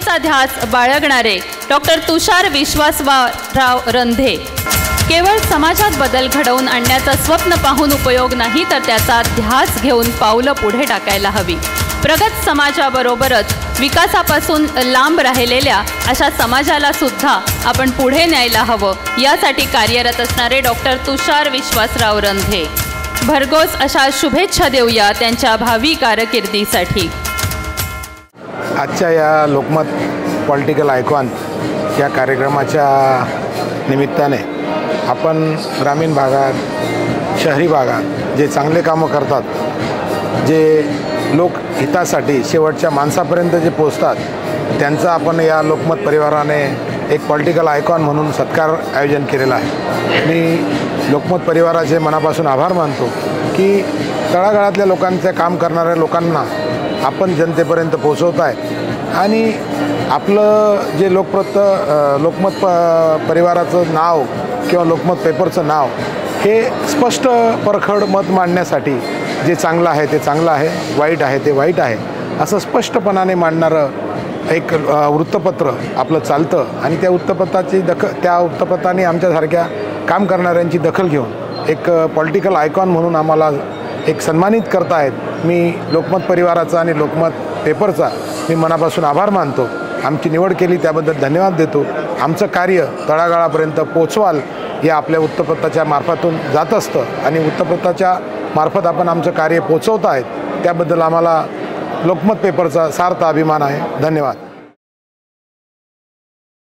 समाजाचा ध्यास बाळगणारे डॉक्टर तुषार विश्वासराव रंधे केवळ समाजात बदल घडवून आणण्याचं स्वप्न पाहून उपयोग नाही, तर त्याचा ध्यास घेऊन पावलं पुढे टाकायला हवी। प्रगत समाजाबरोबरच विकासापासून लांब राहिलेल्या अशा समाजाला सुद्धा आपण पुढे न्यायला हवं, यासाठी कार्यरत असणारे डॉक्टर तुषार विश्वासराव रंधे भरघोस अशा शुभेच्छा देऊया त्यांच्या भावी कारकिर्दीसाठी। आजच्या या लोकमत पॉलिटिकल आयकॉन या कार्यक्रमाच्या निमित्ताने आपण ग्रामीण भागात, शहरी भागात जे चांगले कामं करतात, जे लोकहितासाठी शेवटच्या माणसापर्यंत जे पोचतात, त्यांचा आपण या लोकमत परिवाराने एक पॉलिटिकल आयकॉन म्हणून सत्कार आयोजन केलेला आहे। मी लोकमत परिवाराचे मनापासून आभार मानतो की तळागाळातल्या लोकांचे काम करणाऱ्या लोकांना आपण जनतेपर्यंत पोचवत आहे आणि आपलं जे लोकमत परिवाराचं नाव किंवा लोकमत पेपरचं नाव हे स्पष्ट परखड मत मांडण्यासाठी जे चांगलं आहे ते चांगलं आहे, वाईट आहे ते वाईट आहे असं स्पष्टपणाने मांडणारं एक वृत्तपत्र आपलं चालतं आणि त्या वृत्तपत्राने आमच्यासारख्या काम करणाऱ्यांची दखल घेऊन एक पॉलिटिकल आयकॉन म्हणून आम्हाला एक सन्मानित करतायत। मी लोकमत परिवाराचा आणि लोकमत पेपरचा मी मनापासून आभार मानतो। आमची निवड केली त्याबद्दल धन्यवाद देतो। आमचं कार्य तळागाळापर्यंत पोचवाल या आपल्या वृत्तपत्राच्या मार्फतून जात असतं आणि वृत्तपत्राच्या मार्फत आपण आमचं कार्य पोचवत आहेत, त्याबद्दल आम्हाला लोकमत पेपरचा सार्थ अभिमान आहे। धन्यवाद।